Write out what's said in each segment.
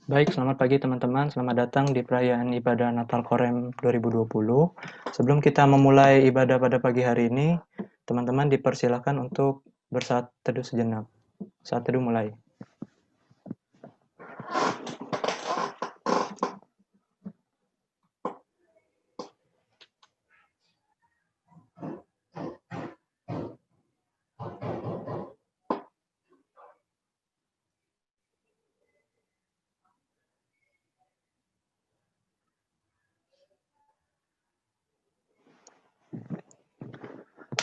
Baik, selamat pagi teman-teman. Selamat datang di perayaan ibadah Natal Korem 2020. Sebelum kita memulai ibadah pada pagi hari ini, teman-teman dipersilakan untuk bersaat teduh sejenak. Saat teduh mulai.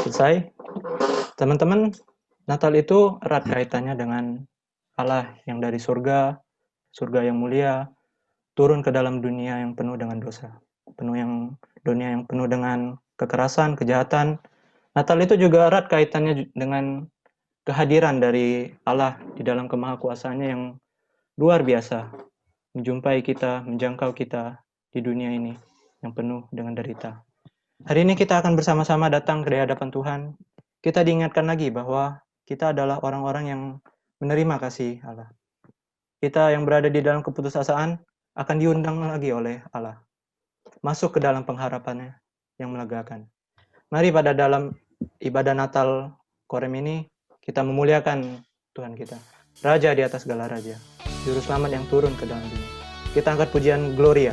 Selesai? Teman-teman, Natal itu erat kaitannya dengan Allah yang dari surga, surga yang mulia, turun ke dalam dunia yang penuh dengan dosa. Dunia yang penuh dengan kekerasan, kejahatan. Natal itu juga erat kaitannya dengan kehadiran dari Allah di dalam kemahakuasaannya yang luar biasa, menjumpai kita, menjangkau kita di dunia ini yang penuh dengan derita. Hari ini kita akan bersama-sama datang ke hadapan Tuhan. Kita diingatkan lagi bahwa kita adalah orang-orang yang menerima kasih Allah. Kita yang berada di dalam keputusasaan akan diundang lagi oleh Allah. Masuk ke dalam pengharapannya yang melegakan. Mari pada dalam ibadah Natal Korem ini kita memuliakan Tuhan kita, Raja di atas segala raja, Juru Selamat yang turun ke dalam dunia. Kita angkat pujian Gloria.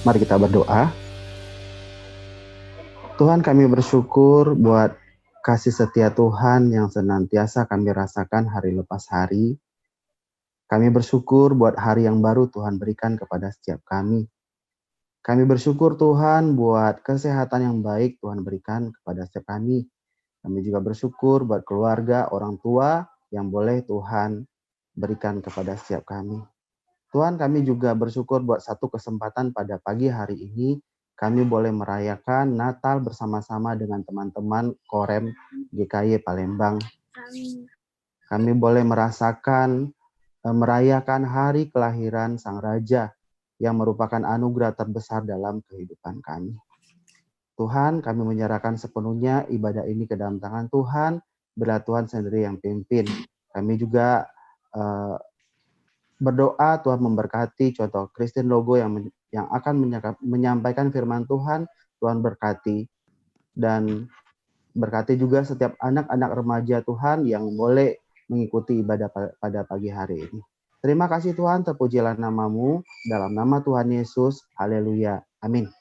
Mari kita berdoa. Tuhan, kami bersyukur buat kasih setia Tuhan yang senantiasa kami rasakan hari lepas hari. Kami bersyukur buat hari yang baru Tuhan berikan kepada setiap kami. Kami bersyukur Tuhan buat kesehatan yang baik Tuhan berikan kepada setiap kami. Kami juga bersyukur buat keluarga, orang tua yang boleh Tuhan berikan kepada setiap kami. Tuhan, kami juga bersyukur buat satu kesempatan pada pagi hari ini. Kami boleh merayakan Natal bersama-sama dengan teman-teman Korem GKY Palembang. Kami boleh merayakan hari kelahiran Sang Raja yang merupakan anugerah terbesar dalam kehidupan kami. Tuhan, kami menyerahkan sepenuhnya ibadah ini ke dalam tangan Tuhan, bila Tuhan sendiri yang pimpin. Kami juga berdoa Tuhan memberkati contoh Christine Logo yang akan menyampaikan firman Tuhan. Tuhan berkati, dan berkati juga setiap anak-anak remaja Tuhan yang boleh mengikuti ibadah pada pagi hari ini. Terima kasih Tuhan, terpujilah nama-Mu, dalam nama Tuhan Yesus, haleluya, amin.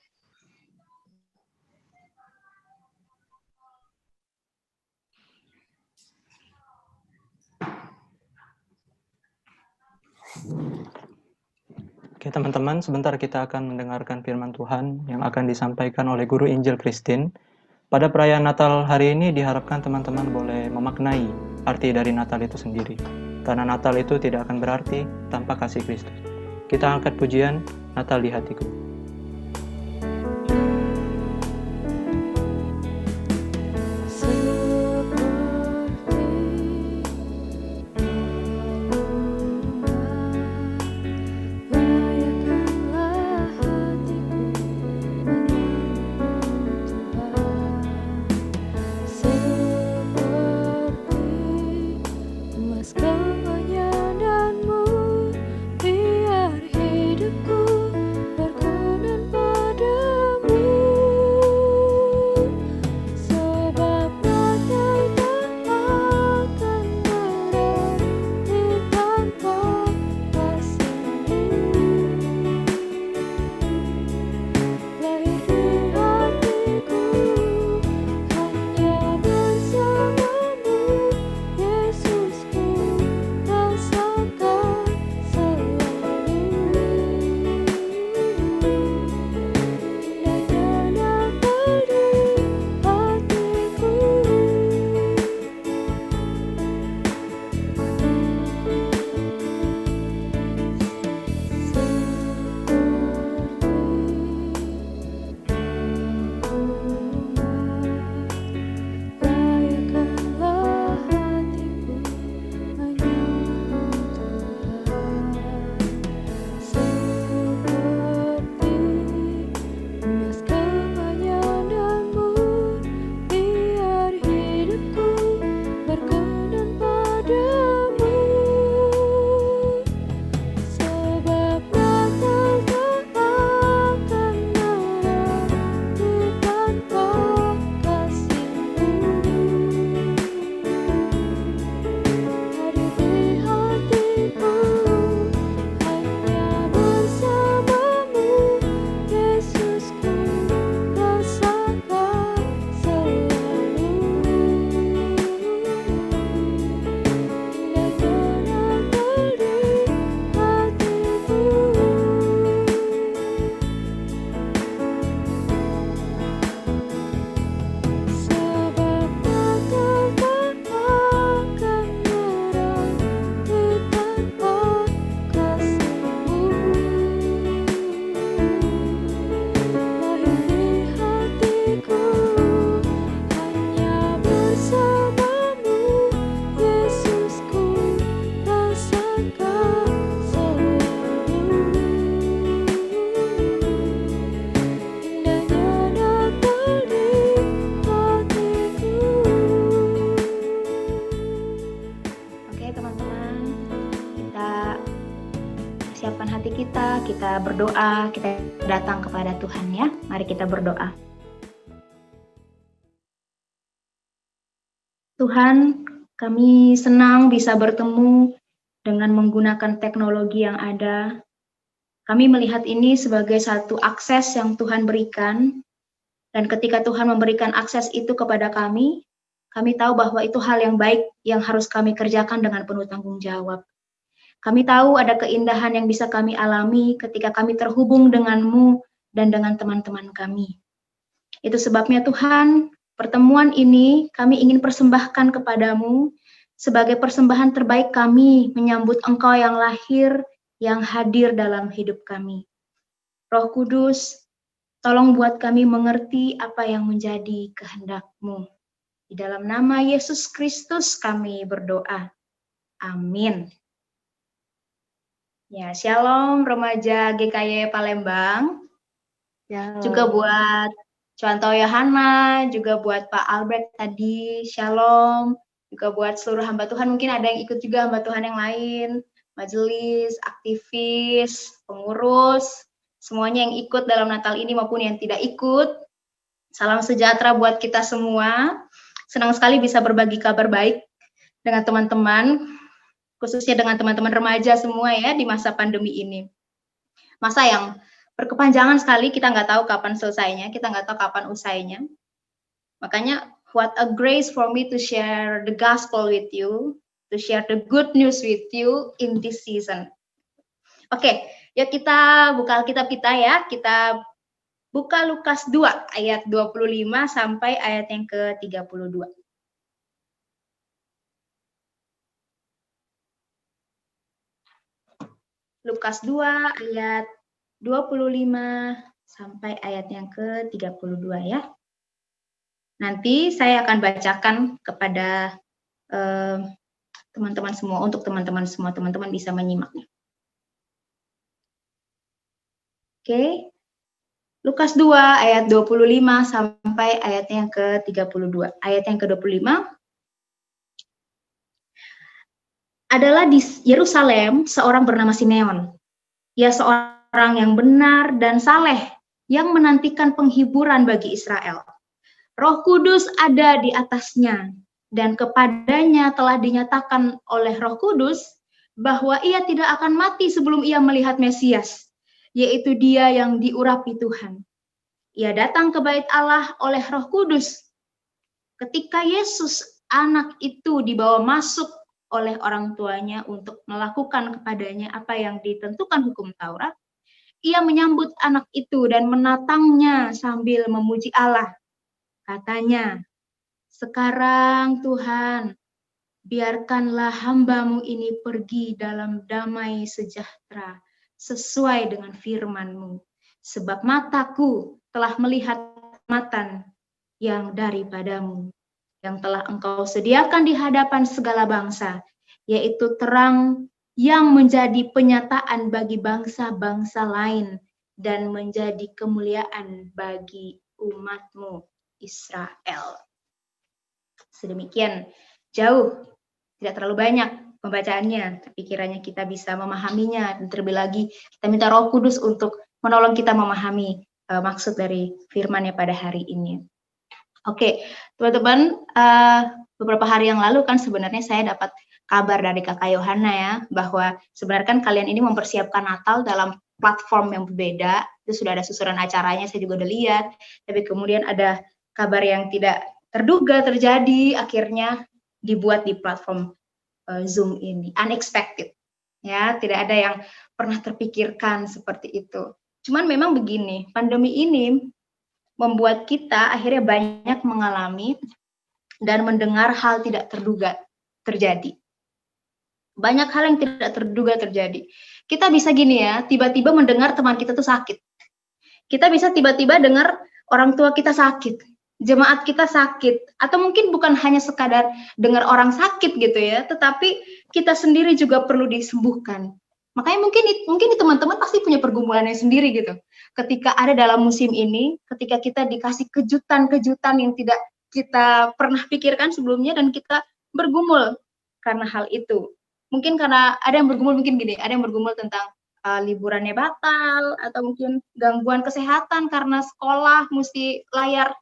Oke teman-teman, sebentar kita akan mendengarkan firman Tuhan yang akan disampaikan oleh Guru Injil Christine. Pada perayaan Natal hari ini diharapkan teman-teman boleh memaknai arti dari Natal itu sendiri. Karena Natal itu tidak akan berarti tanpa kasih Kristus. Kita angkat pujian Natal di hatiku. Kita berdoa, kita datang kepada Tuhan ya. Mari kita berdoa. Tuhan, kami senang bisa bertemu dengan menggunakan teknologi yang ada. Kami melihat ini sebagai satu akses yang Tuhan berikan, dan ketika Tuhan memberikan akses itu kepada kami tahu bahwa itu hal yang baik yang harus kami kerjakan dengan penuh tanggung jawab. Kami tahu ada keindahan yang bisa kami alami ketika kami terhubung denganmu dan dengan teman-teman kami. Itu sebabnya Tuhan, pertemuan ini kami ingin persembahkan kepadamu sebagai persembahan terbaik kami menyambut Engkau yang lahir, yang hadir dalam hidup kami. Roh Kudus, tolong buat kami mengerti apa yang menjadi kehendak-Mu. Di dalam nama Yesus Kristus kami berdoa. Amin. Ya, shalom remaja GKY Palembang. Ya. Juga buat Contoh Yohana, juga buat Pak Albert tadi, shalom. Juga buat seluruh hamba Tuhan, mungkin ada yang ikut juga hamba Tuhan yang lain, majelis, aktivis, pengurus, semuanya yang ikut dalam Natal ini maupun yang tidak ikut. Salam sejahtera buat kita semua. Senang sekali bisa berbagi kabar baik dengan teman-teman, khususnya dengan teman-teman remaja semua ya di masa pandemi ini. Masa yang berkepanjangan sekali, kita nggak tahu kapan selesainya, kita nggak tahu kapan usainya. Makanya, what a grace for me to share the gospel with you, to share the good news with you in this season. Oke, yuk kita buka Alkitab kita ya, kita buka Lukas 2 ayat 25 sampai ayat yang ke-32. Lukas 2 ayat 25 sampai ayat yang ke-32 ya. Nanti saya akan bacakan kepada teman-teman semua, untuk teman-teman semua, teman-teman bisa menyimaknya. Oke. Lukas 2 ayat 25 sampai ayat yang ke-32. Ayat yang ke-25 adalah di Yerusalem seorang bernama Simeon. Ia seorang yang benar dan saleh yang menantikan penghiburan bagi Israel. Roh Kudus ada di atasnya dan kepadanya telah dinyatakan oleh Roh Kudus bahwa ia tidak akan mati sebelum ia melihat Mesias, yaitu Dia yang diurapi Tuhan. Ia datang ke bait Allah oleh Roh Kudus. Ketika Yesus anak itu dibawa masuk oleh orang tuanya untuk melakukan kepadanya apa yang ditentukan hukum Taurat, ia menyambut anak itu dan menatangnya sambil memuji Allah. Katanya, "Sekarang Tuhan, biarkanlah hamba-Mu ini pergi dalam damai sejahtera sesuai dengan firman-Mu, sebab mataku telah melihat keselamatan yang daripada-Mu, yang telah Engkau sediakan di hadapan segala bangsa, yaitu terang yang menjadi penyataan bagi bangsa-bangsa lain dan menjadi kemuliaan bagi umat-Mu Israel." Sedemikian jauh, tidak terlalu banyak pembacaannya, tapi kiranya kita bisa memahaminya, dan terlebih lagi kita minta Roh Kudus untuk menolong kita memahami maksud dari firman-Nya pada hari ini. Oke, teman-teman, beberapa hari yang lalu kan sebenarnya saya dapat kabar dari Kakak Yohana ya, bahwa sebenarnya kan kalian ini mempersiapkan Natal dalam platform yang berbeda. Itu sudah ada susunan acaranya, saya juga udah lihat, tapi kemudian ada kabar yang tidak terduga terjadi, akhirnya dibuat di platform Zoom ini. Unexpected, ya, tidak ada yang pernah terpikirkan seperti itu. Cuman memang begini, pandemi ini membuat kita akhirnya banyak mengalami dan mendengar hal tidak terduga terjadi. Banyak hal yang tidak terduga terjadi. Kita bisa gini ya, tiba-tiba mendengar teman kita tuh sakit. Kita bisa tiba-tiba dengar orang tua kita sakit, jemaat kita sakit, atau mungkin bukan hanya sekadar dengar orang sakit gitu ya, tetapi kita sendiri juga perlu disembuhkan. Makanya mungkin teman-teman pasti punya pergumulannya sendiri gitu. Ketika ada dalam musim ini, ketika kita dikasih kejutan-kejutan yang tidak kita pernah pikirkan sebelumnya dan kita bergumul karena hal itu. Mungkin karena ada yang bergumul mungkin gini, ada yang bergumul tentang liburannya batal, atau mungkin gangguan kesehatan karena sekolah mesti layar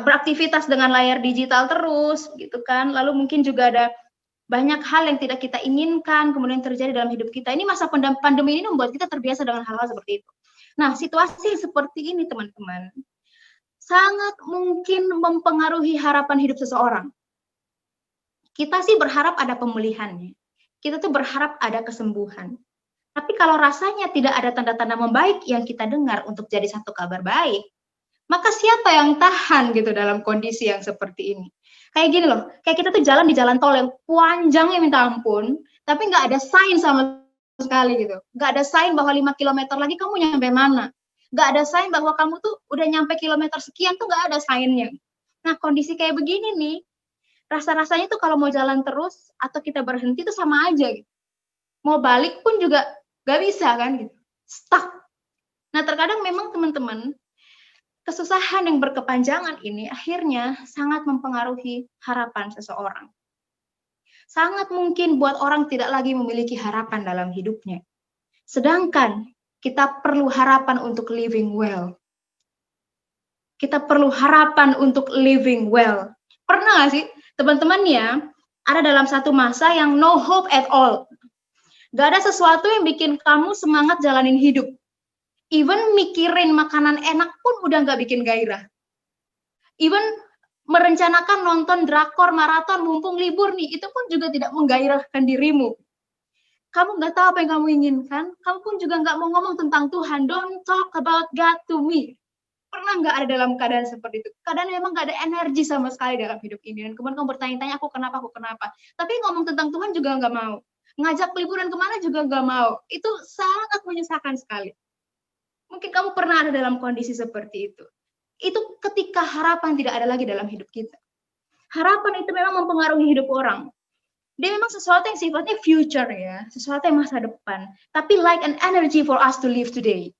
beraktivitas dengan layar digital terus gitu kan. Lalu mungkin juga ada banyak hal yang tidak kita inginkan kemudian terjadi dalam hidup kita. Ini masa pandemi ini membuat kita terbiasa dengan hal-hal seperti itu. Nah, situasi seperti ini teman-teman sangat mungkin mempengaruhi harapan hidup seseorang. Kita sih berharap ada pemulihannya. Kita tuh berharap ada kesembuhan. Tapi kalau rasanya tidak ada tanda-tanda membaik yang kita dengar untuk jadi satu kabar baik, maka siapa yang tahan gitu dalam kondisi yang seperti ini? Kayak gini loh, kayak kita tuh jalan di jalan tol yang panjangnya minta ampun, tapi nggak ada sign sama sekali gitu. Nggak ada sign bahwa 5 km lagi kamu nyampe mana. Nggak ada sign bahwa kamu tuh udah nyampe kilometer sekian tuh nggak ada sign-nya. Nah, kondisi kayak begini nih, rasa-rasanya tuh kalau mau jalan terus atau kita berhenti tuh sama aja gitu. Mau balik pun juga nggak bisa kan gitu. Stuck. Nah, terkadang memang teman-teman, kesusahan yang berkepanjangan ini akhirnya sangat mempengaruhi harapan seseorang. Sangat mungkin buat orang tidak lagi memiliki harapan dalam hidupnya. Sedangkan kita perlu harapan untuk living well. Kita perlu harapan untuk living well. Pernah nggak sih teman-teman ya, ada dalam satu masa yang no hope at all. Gak ada sesuatu yang bikin kamu semangat jalanin hidup. Even mikirin makanan enak pun udah nggak bikin gairah. Even merencanakan nonton drakor maraton mumpung libur nih, itu pun juga tidak menggairahkan dirimu. Kamu nggak tahu apa yang kamu inginkan, kamu pun juga nggak mau ngomong tentang Tuhan. Don't talk about God to me. Pernah nggak ada dalam keadaan seperti itu? Kadang memang nggak ada energi sama sekali dalam hidup ini. Dan kemudian kamu bertanya-tanya, aku kenapa? Tapi ngomong tentang Tuhan juga nggak mau. Ngajak liburan kemana juga nggak mau. Itu sangat menyusahkan sekali. Mungkin kamu pernah ada dalam kondisi seperti itu. Itu ketika harapan tidak ada lagi dalam hidup kita. Harapan itu memang mempengaruhi hidup orang. Dia memang sesuatu yang sifatnya future ya, sesuatu yang masa depan. Tapi like an energy for us to live today.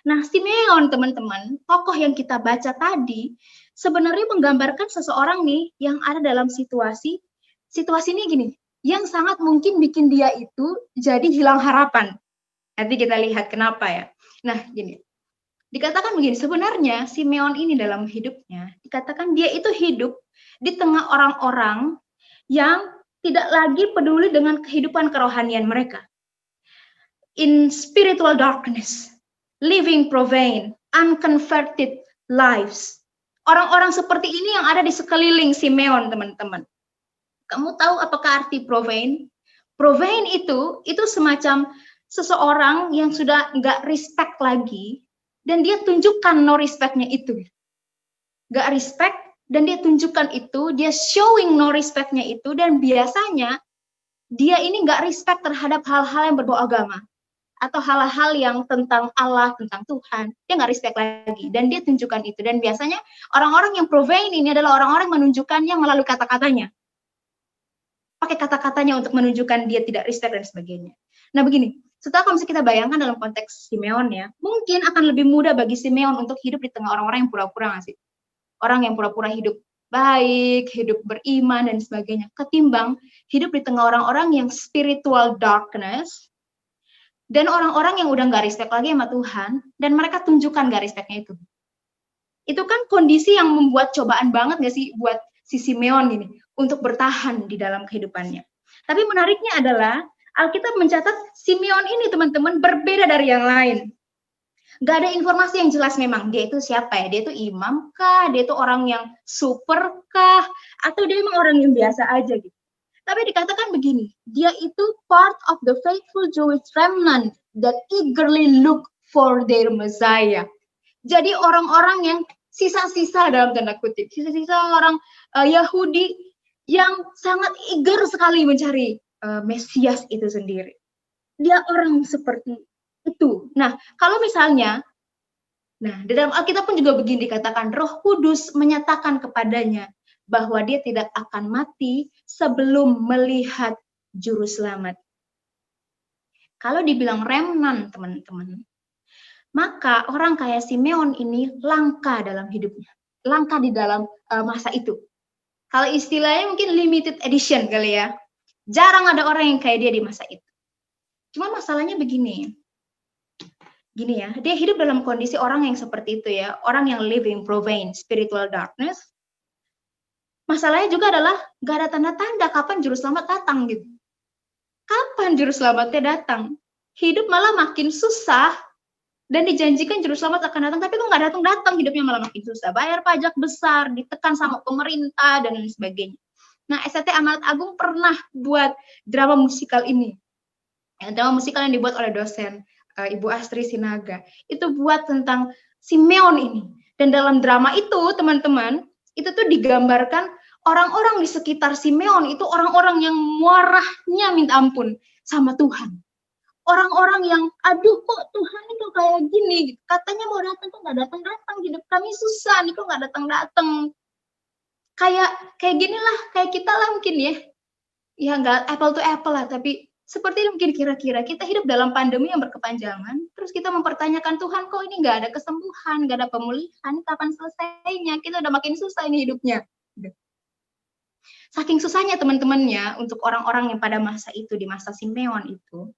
Nah, Simeon teman-teman, tokoh yang kita baca tadi, sebenarnya menggambarkan seseorang nih yang ada dalam situasi ini gini, yang sangat mungkin bikin dia itu jadi hilang harapan. Nanti kita lihat kenapa ya. Nah, gini. Dikatakan begini, sebenarnya Simeon ini dalam hidupnya, dikatakan dia itu hidup di tengah orang-orang yang tidak lagi peduli dengan kehidupan kerohanian mereka. In spiritual darkness, living profane, unconverted lives. Orang-orang seperti ini yang ada di sekeliling Simeon, teman-teman. Kamu tahu apakah arti profane? Profane itu semacam seseorang yang sudah nggak respect lagi, dan dia tunjukkan no respect-nya itu. Nggak respect, dan dia tunjukkan itu, dia showing no respect-nya itu, dan biasanya dia ini nggak respect terhadap hal-hal yang berbau agama, atau hal-hal yang tentang Allah, tentang Tuhan, dia nggak respect lagi, dan dia tunjukkan itu. Dan biasanya orang-orang yang profane ini adalah orang-orang menunjukkannya melalui kata-katanya. Pakai kata-katanya untuk menunjukkan dia tidak respect dan sebagainya. Nah begini, setelah kalau kita bayangkan dalam konteks Simeon ya, mungkin akan lebih mudah bagi Simeon untuk hidup di tengah orang-orang yang pura-pura nggak sih? Orang yang pura-pura hidup baik, hidup beriman dan sebagainya, ketimbang hidup di tengah orang-orang yang spiritual darkness, dan orang-orang yang udah nggak respect lagi sama Tuhan, dan mereka tunjukkan nggak respect-nya itu. Itu kan kondisi yang membuat cobaan banget nggak sih buat si Simeon ini, untuk bertahan di dalam kehidupannya. Tapi menariknya adalah, Alkitab mencatat Simeon ini teman-teman berbeda dari yang lain. Gak ada informasi yang jelas memang dia itu siapa ya, dia itu imam kah, dia itu orang yang super kah, atau dia memang orang yang biasa aja gitu. Tapi dikatakan begini, dia itu part of the faithful Jewish remnant that eagerly look for their Messiah. Jadi orang-orang yang sisa-sisa dalam tanda kutip, sisa-sisa orang Yahudi yang sangat eager sekali mencari Mesias itu sendiri. Dia orang seperti itu. Nah, kalau misalnya, di dalam Alkitab pun juga begini dikatakan, Roh Kudus menyatakan kepadanya bahwa dia tidak akan mati sebelum melihat juru selamat. Kalau dibilang remnant, teman-teman, maka orang kayak Simeon ini langka dalam hidupnya, langka di dalam masa itu. Kalau istilahnya mungkin limited edition kali ya. Jarang ada orang yang kayak dia di masa itu. Cuma masalahnya begini. Gini ya, dia hidup dalam kondisi orang yang seperti itu ya, orang yang living profane, spiritual darkness. Masalahnya juga adalah gak ada tanda-tanda kapan juru selamat datang gitu. Kapan juru selamatnya datang? Hidup malah makin susah dan dijanjikan juru selamat akan datang, tapi kok nggak datang-datang, hidupnya malah makin susah. Bayar pajak besar, ditekan sama pemerintah dan lain sebagainya. Nah, STT Amanat Agung pernah buat drama musikal ini. Drama musikal yang dibuat oleh dosen Ibu Astri Sinaga. Itu buat tentang Simeon ini. Dan dalam drama itu, teman-teman, itu tuh digambarkan orang-orang di sekitar Simeon itu orang-orang yang marahnya minta ampun sama Tuhan. Orang-orang yang, aduh kok Tuhan itu kayak gini, katanya mau datang kok nggak datang-datang, hidup kami susah nih kok nggak datang-datang. Kayak ginilah, kayak kita lah mungkin ya nggak apple to apple lah, tapi seperti ini mungkin kira-kira kita hidup dalam pandemi yang berkepanjangan, terus kita mempertanyakan Tuhan kok ini nggak ada kesembuhan, nggak ada pemulihan, kapan selesainya, kita udah makin susah ini hidupnya. Saking susahnya teman-temannya untuk orang-orang yang pada masa itu, di masa Simeon itu,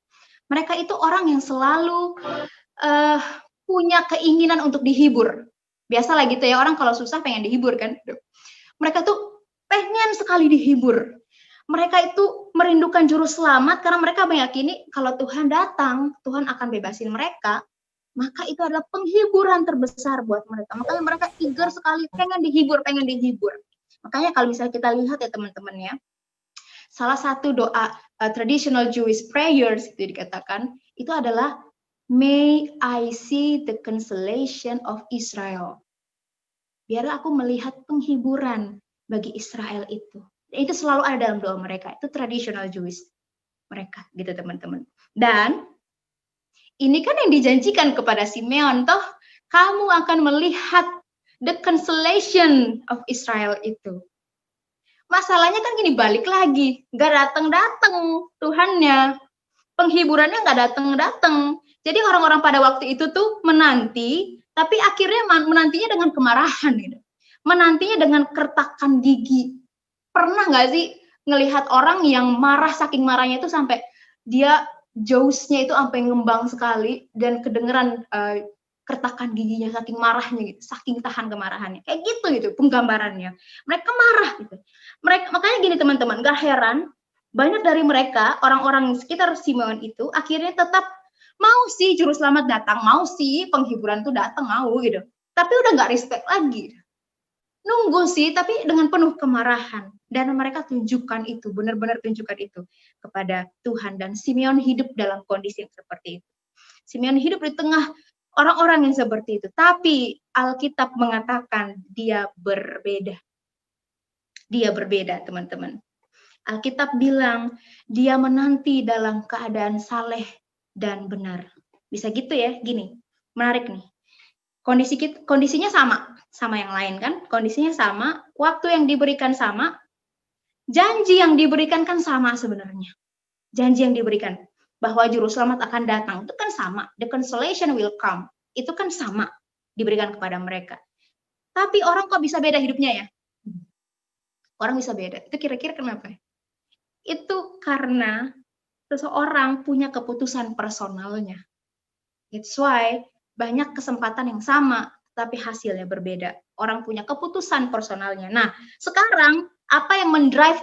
mereka itu orang yang selalu punya keinginan untuk dihibur. Biasalah gitu ya, orang kalau susah pengen dihibur kan. Mereka tuh pengen sekali dihibur. Mereka itu merindukan juru selamat karena mereka meyakini kalau Tuhan datang, Tuhan akan bebasin mereka. Maka itu adalah penghiburan terbesar buat mereka. Makanya mereka eager sekali, pengen dihibur, pengen dihibur. Makanya kalau misalnya kita lihat ya teman-teman ya, salah satu doa traditional Jewish prayers itu dikatakan, itu adalah May I see the consolation of Israel. Biarlah aku melihat penghiburan bagi Israel itu. Itu selalu ada dalam doa mereka. Itu traditional Jewish mereka, gitu teman-teman. Dan ini kan yang dijanjikan kepada Simeon, toh kamu akan melihat the consolation of Israel itu. Masalahnya kan gini, balik lagi, nggak datang-datang Tuhannya, penghiburannya nggak datang-datang. Jadi orang-orang pada waktu itu tuh menanti, tapi akhirnya menantinya dengan kemarahan, gitu. Menantinya dengan kertakan gigi. Pernah nggak sih ngelihat orang yang marah, saking marahnya itu sampai dia jawsnya itu sampai ngembang sekali dan kedengeran kertakan giginya saking marahnya gitu, saking tahan kemarahannya. Kayak gitu penggambarannya. Mereka marah gitu. Makanya gini teman-teman, gak heran banyak dari mereka, orang-orang sekitar Simeon itu akhirnya tetap mau sih juru selamat datang, mau sih penghiburan tuh datang, mau gitu. Tapi udah nggak respect lagi. Nunggu sih, tapi dengan penuh kemarahan. Dan mereka tunjukkan itu, benar-benar tunjukkan itu kepada Tuhan. Dan Simeon hidup dalam kondisi yang seperti itu. Simeon hidup di tengah orang-orang yang seperti itu. Tapi Alkitab mengatakan dia berbeda. Dia berbeda, teman-teman. Alkitab bilang dia menanti dalam keadaan saleh dan benar. Bisa gitu ya, gini. Menarik nih. Kondisinya sama yang lain kan? Kondisinya sama, waktu yang diberikan sama, janji yang diberikan kan sama sebenarnya. Janji yang diberikan bahwa juru selamat akan datang itu kan sama. The consolation will come. Itu kan sama diberikan kepada mereka. Tapi orang kok bisa beda hidupnya ya? Orang bisa beda. Itu kira-kira kenapa? Itu karena seseorang punya keputusan personalnya. It's why banyak kesempatan yang sama, tapi hasilnya berbeda. Orang punya keputusan personalnya. Nah, sekarang apa yang mendrive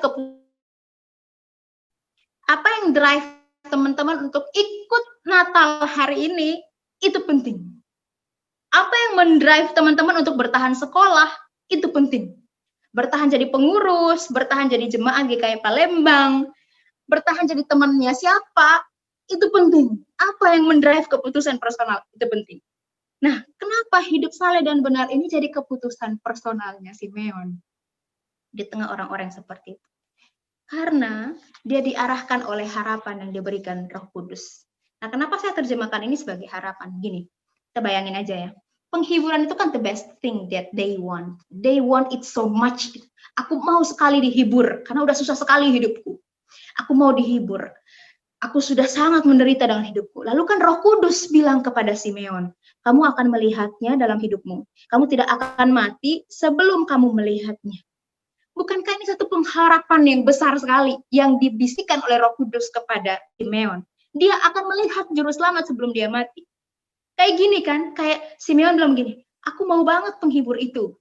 teman-teman untuk ikut Natal hari ini, itu penting. Apa yang mendrive teman-teman untuk bertahan sekolah, itu penting. Bertahan jadi pengurus, bertahan jadi jemaat GKI Palembang, bertahan jadi temannya siapa, itu penting. Apa yang mendrive keputusan personal, itu penting. Nah, kenapa hidup saleh dan benar ini jadi keputusan personalnya Simeon di tengah orang-orang seperti itu? Karena dia diarahkan oleh harapan yang diberikan Roh Kudus. Nah, kenapa saya terjemahkan ini sebagai harapan? Gini, kita bayangin aja ya. Penghiburan itu kan the best thing that they want. They want it so much. Aku mau sekali dihibur, karena udah susah sekali hidupku. Aku mau dihibur. Aku sudah sangat menderita dengan hidupku. Lalu kan Roh Kudus bilang kepada Simeon, kamu akan melihatnya dalam hidupmu. Kamu tidak akan mati sebelum kamu melihatnya. Bukankah ini satu pengharapan yang besar sekali yang dibisikkan oleh Roh Kudus kepada Simeon? Dia akan melihat juru selamat sebelum dia mati. Kayak gini kan, kayak Simeon bilang gini, aku mau banget penghibur itu.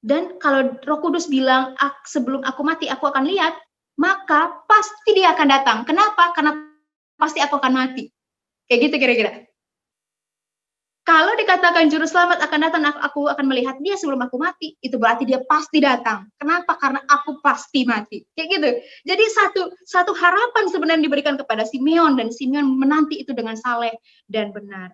Dan kalau Roh Kudus bilang, sebelum aku mati, aku akan lihat, maka pasti dia akan datang. Kenapa? Karena pasti aku akan mati. Kayak gitu kira-kira. Kalau dikatakan juru selamat akan datang, aku akan melihat dia sebelum aku mati, itu berarti dia pasti datang. Kenapa? Karena aku pasti mati. Kayak gitu. Jadi satu harapan sebenarnya diberikan kepada Simeon, dan Simeon menanti itu dengan saleh dan benar.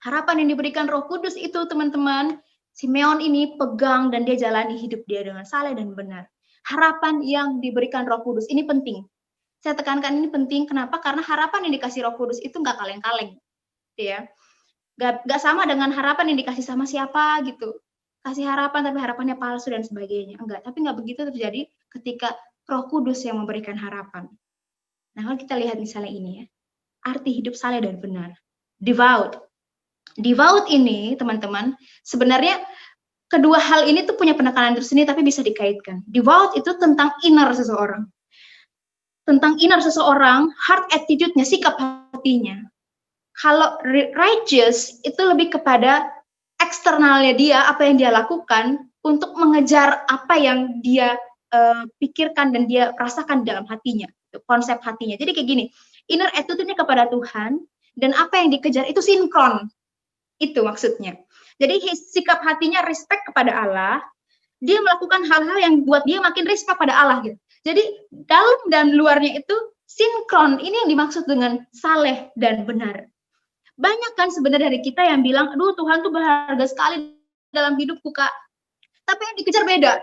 Harapan yang diberikan Roh Kudus itu, teman-teman, Simeon ini pegang dan dia jalani hidup dia dengan saleh dan benar. Harapan yang diberikan Roh Kudus ini penting. Saya tekankan ini penting, kenapa? Karena harapan yang dikasih Roh Kudus itu nggak kaleng-kaleng. Ya. Gak sama dengan harapan yang dikasih sama siapa gitu. Kasih harapan tapi harapannya palsu dan sebagainya. Enggak, tapi nggak begitu terjadi ketika Roh Kudus yang memberikan harapan. Nah, kalau kita lihat misalnya ini ya. Arti hidup saleh dan benar. Devout. Devout ini, teman-teman, sebenarnya kedua hal ini tuh punya penekanan tersendiri tapi bisa dikaitkan. Devout itu tentang inner seseorang. Tentang inner seseorang, heart attitude-nya, sikap hatinya. Kalau righteous itu lebih kepada eksternalnya dia, apa yang dia lakukan untuk mengejar apa yang dia pikirkan dan dia rasakan dalam hatinya, konsep hatinya. Jadi kayak gini, inner attitude-nya kepada Tuhan dan apa yang dikejar itu sinkron. Itu maksudnya. Jadi sikap hatinya respect kepada Allah, dia melakukan hal-hal yang buat dia makin respect pada Allah gitu. Jadi dalam dan luarnya itu sinkron. Ini yang dimaksud dengan saleh dan benar. Banyak kan sebenarnya dari kita yang bilang, aduh Tuhan tuh berharga sekali dalam hidupku Kak. Tapi yang dikejar beda.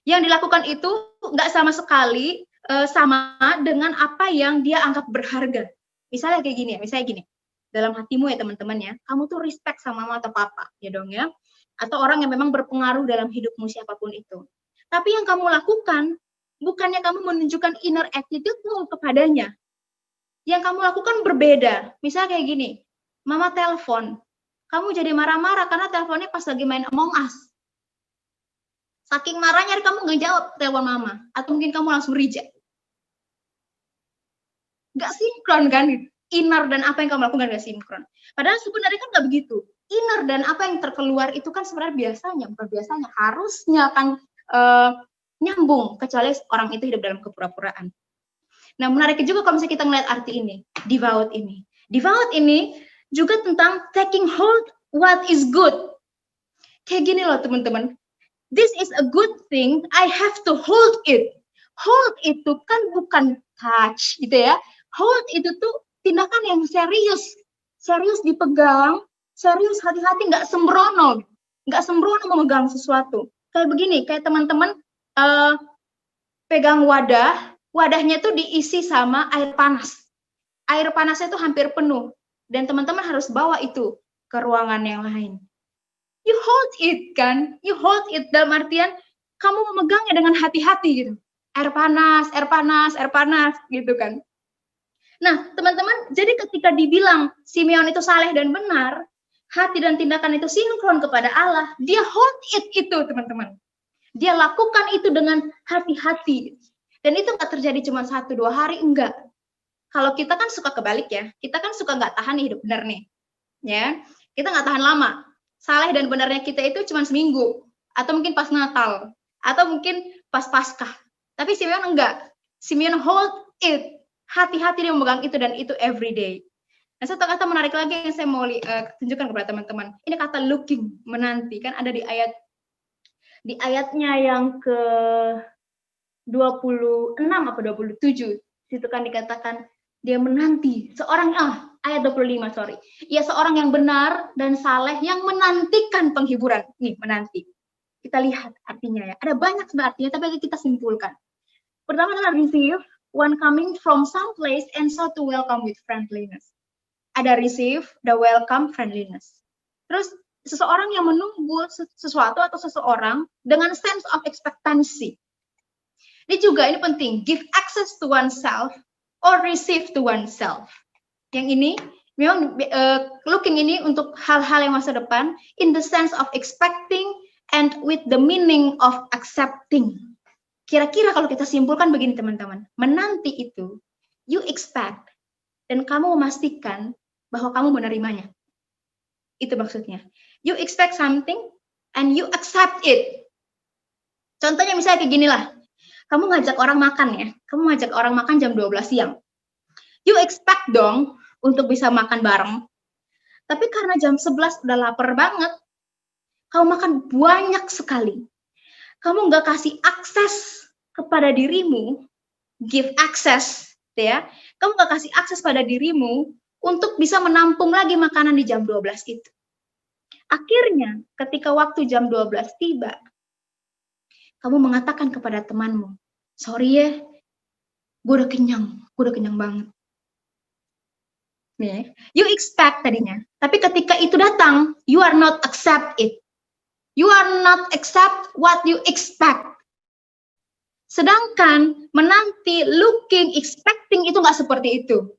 Yang dilakukan itu nggak sama sekali sama dengan apa yang dia anggap berharga. Misalnya kayak gini ya, misalnya gini. Dalam hatimu ya teman-teman ya, kamu tuh respect sama mama atau papa, ya dong ya. Atau orang yang memang berpengaruh dalam hidupmu siapapun itu. Tapi yang kamu lakukan, bukannya kamu menunjukkan inner attitude-mu kepadanya. Yang kamu lakukan berbeda. Misalnya kayak gini, mama telepon, kamu jadi marah-marah karena teleponnya pas lagi main Among Us. Saking marahnya kamu nggak jawab telepon mama, atau mungkin kamu langsung reject. Nggak sinkron kan? Inner dan apa yang kamu lakukan nggak sinkron. Padahal sebenarnya kan nggak begitu. Inner dan apa yang terkeluar itu kan sebenarnya biasanya, bukan biasanya, harusnya kan nyambung, kecuali orang itu hidup dalam kepura-puraan. Nah, menarik juga kalau misalnya kita melihat arti ini, devout ini. Devout ini juga tentang taking hold what is good. Kayak gini loh teman-teman. This is a good thing, I have to hold it. Hold itu kan bukan touch gitu ya. Hold itu tuh tindakan yang serius. Serius dipegang, serius hati-hati, nggak sembrono. Nggak sembrono memegang sesuatu. Kayak begini, kayak teman-teman pegang wadah, wadahnya tuh diisi sama air panas. Air panasnya tuh hampir penuh. Dan teman-teman harus bawa itu ke ruangan yang lain. You hold it kan? You hold it dalam artian kamu memegangnya dengan hati-hati gitu. Air panas, air panas, air panas gitu kan. Nah, teman-teman, jadi ketika dibilang Simeon itu saleh dan benar, hati dan tindakan itu sinkron kepada Allah, dia hold it itu, teman-teman. Dia lakukan itu dengan hati-hati. Dan itu nggak terjadi cuma 1-2 hari, enggak. Kalau kita kan suka kebalik ya, kita kan suka nggak tahan nih hidup benar nih. Ya, kita nggak tahan lama. Saleh dan benarnya kita itu cuma seminggu, atau mungkin pas Natal, atau mungkin pas Paskah. Tapi Simeon enggak. Simeon hold it. Hati-hati dia memegang itu dan itu every day. Nah, satu kata menarik lagi yang saya mau tunjukkan kepada teman-teman. Ini kata looking, menanti. Kan ada di ayatnya yang ke 26 atau 27. Situ kan dikatakan dia menanti seorang ayat 25 sorry. Ya seorang yang benar dan saleh yang menantikan penghiburan. Nih menanti. Kita lihat artinya ya. Ada banyak sebenarnya artinya tapi kita simpulkan. Pertama adalah receive, one coming from some place and so to welcome with friendliness. Ada receive, the welcome, friendliness. Terus seseorang yang menunggu sesuatu atau seseorang dengan sense of expectancy. Ini juga ini penting, give access to oneself or receive to oneself. Yang ini memang looking ini untuk hal-hal yang masa depan in the sense of expecting and with the meaning of accepting. Kira-kira kalau kita simpulkan begini teman-teman, menanti itu you expect dan kamu memastikan bahwa kamu menerimanya. Itu maksudnya. You expect something and you accept it. Contohnya misalnya kayak gini lah. Kamu ngajak orang makan ya. Kamu ngajak orang makan jam 12 siang. You expect dong untuk bisa makan bareng. Tapi karena jam 11 udah lapar banget, kamu makan banyak sekali. Kamu nggak kasih akses kepada dirimu, give access, ya. Kamu nggak kasih akses pada dirimu untuk bisa menampung lagi makanan di jam 12 itu. Akhirnya, ketika waktu jam 12 tiba, kamu mengatakan kepada temanmu, sorry ya, gue udah kenyang banget. Nih, you expect tadinya, tapi ketika itu datang, you are not accept it. You are not accept what you expect. Sedangkan menanti, looking, expecting itu nggak seperti itu.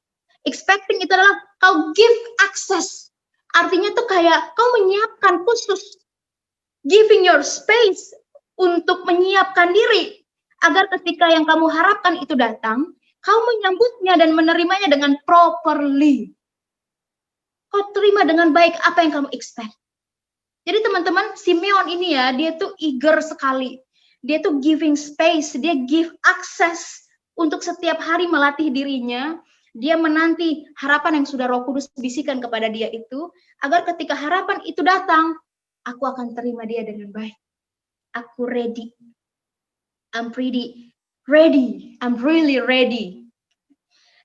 Expecting itu adalah kau give access. Artinya tuh kayak kau menyiapkan khusus, giving your space untuk menyiapkan diri agar ketika yang kamu harapkan itu datang, kau menyambutnya dan menerimanya dengan properly. Kau terima dengan baik apa yang kamu expect. Jadi teman-teman, Simeon ini ya, dia tuh eager sekali. Dia tuh giving space, dia give access untuk setiap hari melatih dirinya. Dia menanti harapan yang sudah Roh Kudus bisikan kepada dia itu, agar ketika harapan itu datang, aku akan terima dia dengan baik. Aku ready. I'm pretty ready. I'm really ready.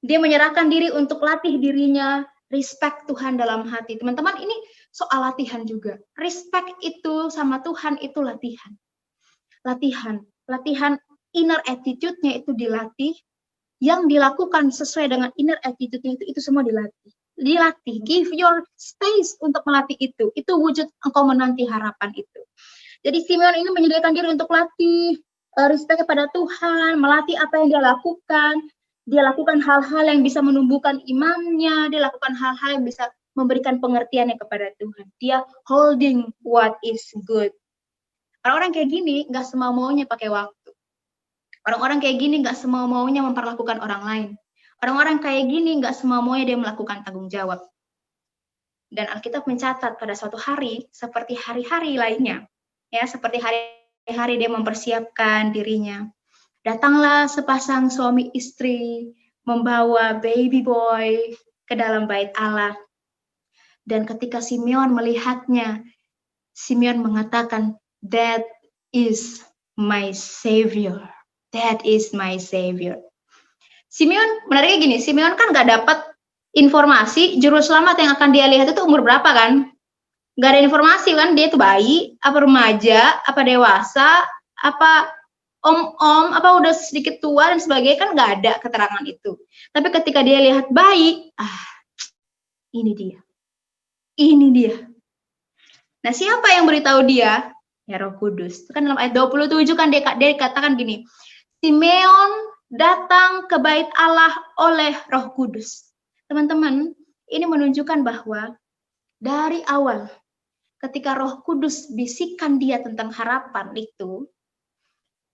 Dia menyerahkan diri untuk latih dirinya, respect Tuhan dalam hati. Teman-teman, ini soal latihan juga. Respect itu sama Tuhan itu latihan. Latihan inner attitude-nya itu dilatih, yang dilakukan sesuai dengan inner attitude-nya itu semua dilatih. Give your space untuk melatih itu. Itu wujud engkau menanti harapan itu. Jadi Simeon ini menyediakan diri untuk latih respect kepada Tuhan, melatih apa yang dia lakukan. Dia lakukan hal-hal yang bisa menumbuhkan imannya, dia lakukan hal-hal yang bisa memberikan pengertiannya kepada Tuhan. Dia holding what is good. Orang-orang kayak gini nggak semau-maunya pakai waktu. Orang-orang kayak gini nggak semau-maunya memperlakukan orang lain. Orang-orang kayak gini nggak semau-maunya dia melakukan tanggung jawab. Dan Alkitab mencatat pada suatu hari, seperti hari-hari lainnya, ya seperti hari-hari dia mempersiapkan dirinya. Datanglah sepasang suami istri membawa baby boy ke dalam bait Allah. Dan ketika Simeon melihatnya, Simeon mengatakan, that is my savior. That is my savior. Simeon, menariknya gini, Simeon kan gak dapat informasi juru selamat yang akan dia lihat itu umur berapa kan? Gak ada informasi kan, dia itu bayi, apa remaja, apa dewasa, apa om-om, apa udah sedikit tua dan sebagainya, kan nggak ada keterangan itu. Tapi ketika dia lihat bayi, ini dia. Nah, siapa yang beritahu dia? Ya Roh Kudus. Itu kan dalam ayat 27 kan dia katakan gini, Simeon datang ke bait Allah oleh Roh Kudus. Teman-teman, ini menunjukkan bahwa dari awal, ketika Roh Kudus bisikan dia tentang harapan itu,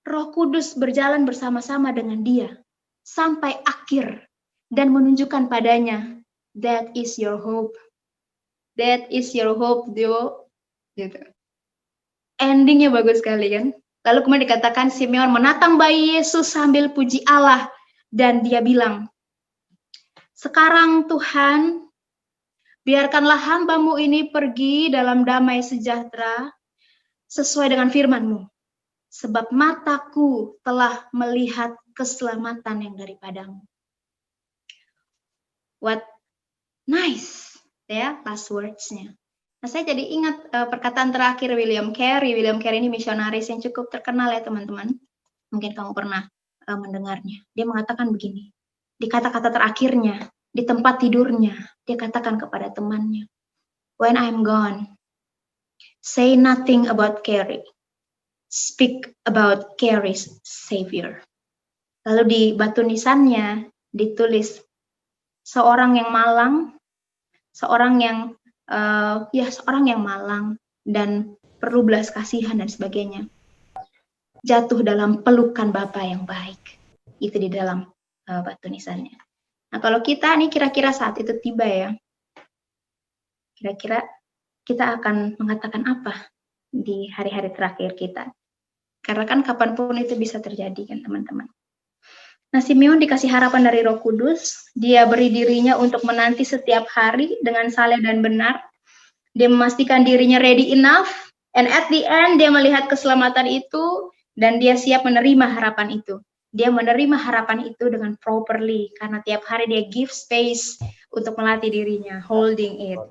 Roh Kudus berjalan bersama-sama dengan dia sampai akhir dan menunjukkan padanya, that is your hope. That is your hope, Dio. Gitu. Endingnya bagus sekali kan? Lalu kemudian dikatakan Simeon menatang bayi Yesus sambil puji Allah dan dia bilang, sekarang Tuhan, biarkanlah hamba-Mu ini pergi dalam damai sejahtera sesuai dengan firman-Mu. Sebab mataku telah melihat keselamatan yang daripadamu. What nice, ya, last words-nya. Nah, saya jadi ingat perkataan terakhir William Carey. William Carey ini misionaris yang cukup terkenal ya teman-teman. Mungkin kamu pernah mendengarnya. Dia mengatakan begini, di kata-kata terakhirnya, di tempat tidurnya, dia katakan kepada temannya, when I'm gone, say nothing about Carey. Speak about Carey's Savior. Lalu di batu nisannya ditulis seorang yang malang, seorang yang malang dan perlu belas kasihan dan sebagainya. Jatuh dalam pelukan Bapa yang baik. Itu di dalam batu nisannya. Nah, kalau kita nih kira-kira saat itu tiba ya, kira-kira kita akan mengatakan apa di hari-hari terakhir kita. Karena kan kapanpun itu bisa terjadi kan teman-teman. Nah, Simeon dikasih harapan dari Roh Kudus, dia beri dirinya untuk menanti setiap hari dengan saleh dan benar. Dia memastikan dirinya ready enough, and at the end dia melihat keselamatan itu, dan dia siap menerima harapan itu. Dia menerima harapan itu dengan properly, karena tiap hari dia give space untuk melatih dirinya, holding it.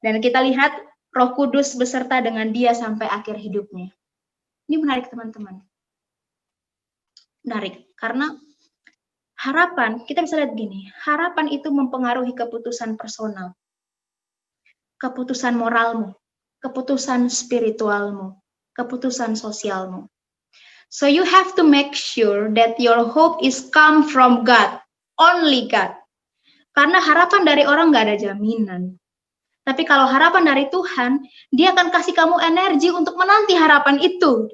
Dan kita lihat Roh Kudus beserta dengan dia sampai akhir hidupnya. Ini menarik teman-teman. Menarik, karena harapan, kita bisa lihat gini, harapan itu mempengaruhi keputusan personal, keputusan moralmu, keputusan spiritualmu, keputusan sosialmu. So you have to make sure that your hope is come from God, only God. Karena harapan dari orang nggak ada jaminan. Tapi kalau harapan dari Tuhan, dia akan kasih kamu energi untuk menanti harapan itu.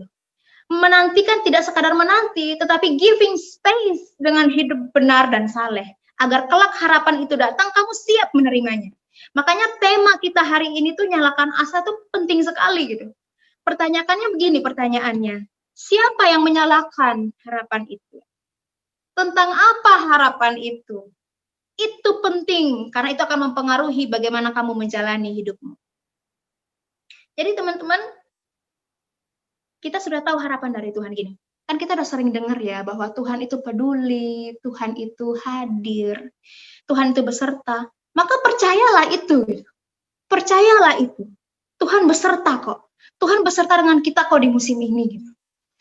Menantikan tidak sekadar menanti, tetapi giving space dengan hidup benar dan saleh. Agar kelak harapan itu datang, kamu siap menerimanya. Makanya tema kita hari ini tuh nyalakan asa tuh penting sekali gitu. Pertanyaannya begini pertanyaannya, siapa yang menyalakan harapan itu? Tentang apa harapan itu? Itu penting, karena itu akan mempengaruhi bagaimana kamu menjalani hidupmu. Jadi teman-teman, kita sudah tahu harapan dari Tuhan gini. Kan kita udah sering dengar ya, bahwa Tuhan itu peduli, Tuhan itu hadir, Tuhan itu beserta. Maka percayalah itu. Percayalah itu. Tuhan beserta kok. Tuhan beserta dengan kita kok di musim ini.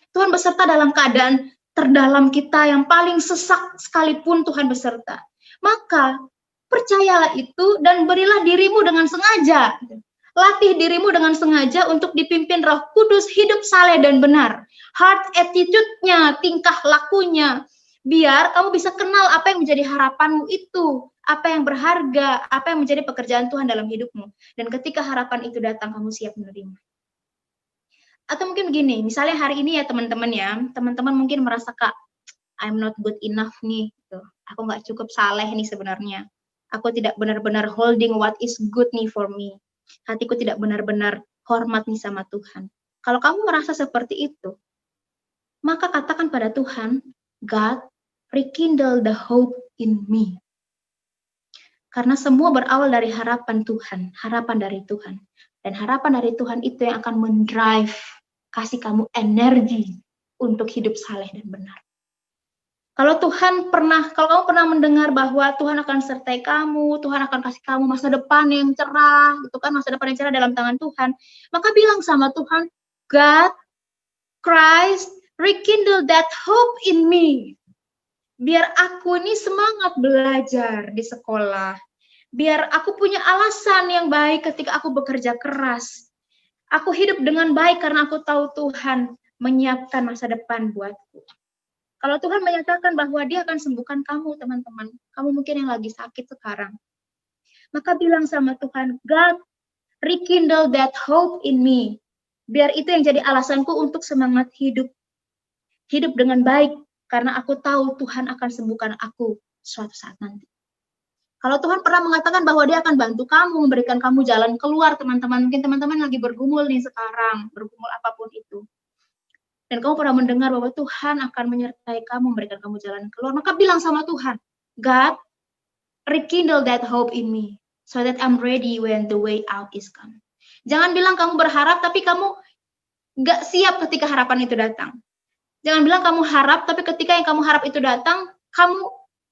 Tuhan beserta dalam keadaan terdalam kita yang paling sesak sekalipun Tuhan beserta. Maka percayalah itu dan berilah dirimu dengan sengaja. Latih dirimu dengan sengaja untuk dipimpin Roh Kudus hidup saleh dan benar. Heart attitude-nya, tingkah lakunya. Biar kamu bisa kenal apa yang menjadi harapanmu itu. Apa yang berharga, apa yang menjadi pekerjaan Tuhan dalam hidupmu. Dan ketika harapan itu datang, kamu siap menerima. Atau mungkin begini, misalnya hari ini ya teman-teman ya, teman-teman mungkin merasa, Kak, I'm not good enough nih, gitu. Aku nggak cukup saleh nih sebenarnya. Aku tidak benar-benar holding what is good nih for me. Hatiku tidak benar-benar hormat nih sama Tuhan. Kalau kamu merasa seperti itu, maka katakan pada Tuhan, God, rekindle the hope in me. Karena semua berawal dari harapan Tuhan, harapan dari Tuhan. Dan harapan dari Tuhan itu yang akan mendrive, kasih kamu energi untuk hidup saleh dan benar. Kalau kamu pernah mendengar bahwa Tuhan akan sertai kamu, Tuhan akan kasih kamu masa depan yang cerah, gitu kan, masa depan yang cerah dalam tangan Tuhan, maka bilang sama Tuhan, God, Christ, rekindle that hope in me. Biar aku ini semangat belajar di sekolah, biar aku punya alasan yang baik ketika aku bekerja keras. Aku hidup dengan baik karena aku tahu Tuhan menyiapkan masa depan buatku. Kalau Tuhan menyatakan bahwa dia akan sembuhkan kamu, teman-teman, kamu mungkin yang lagi sakit sekarang, maka bilang sama Tuhan, God, rekindle that hope in me. Biar itu yang jadi alasanku untuk semangat hidup. Hidup dengan baik, karena aku tahu Tuhan akan sembuhkan aku suatu saat nanti. Kalau Tuhan pernah mengatakan bahwa dia akan bantu kamu, memberikan kamu jalan keluar, teman-teman, mungkin teman-teman lagi bergumul nih sekarang, bergumul apapun itu. Dan kamu pernah mendengar bahwa Tuhan akan menyertai kamu, memberikan kamu jalan keluar, maka bilang sama Tuhan, God, rekindle that hope in me, so that I'm ready when the way out is come. Jangan bilang kamu berharap, tapi kamu nggak siap ketika harapan itu datang. Jangan bilang kamu harap, tapi ketika yang kamu harap itu datang, kamu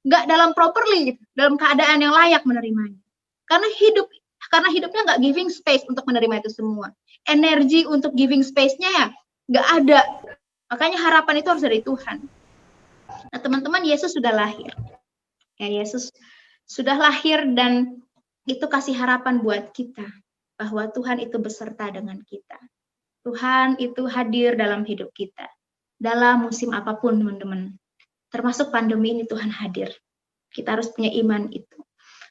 nggak dalam properly, gitu, dalam keadaan yang layak menerimanya. Karena hidupnya nggak giving space untuk menerima itu semua. Energi untuk giving space-nya ya nggak ada. Makanya harapan itu harus dari Tuhan. Nah teman-teman, Yesus sudah lahir. Ya, Yesus sudah lahir dan itu kasih harapan buat kita. Bahwa Tuhan itu beserta dengan kita. Tuhan itu hadir dalam hidup kita. Dalam musim apapun teman-teman. Termasuk pandemi ini Tuhan hadir. Kita harus punya iman itu.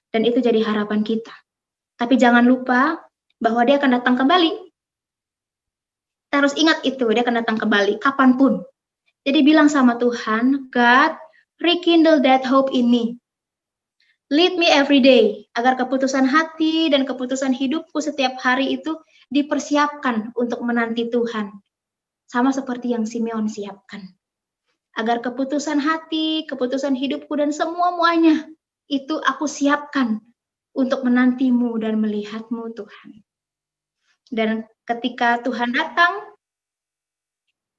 Dan itu jadi harapan kita. Tapi jangan lupa bahwa dia akan datang kembali. Kita harus ingat itu, dia akan datang kembali, kapanpun. Jadi bilang sama Tuhan, God, rekindle that hope in me. Lead me every day, agar keputusan hati dan keputusan hidupku setiap hari itu dipersiapkan untuk menanti Tuhan. Sama seperti yang Simeon siapkan. Agar keputusan hati, keputusan hidupku, dan semua-muanya itu aku siapkan untuk menantimu dan melihatmu Tuhan. Dan ketika Tuhan datang,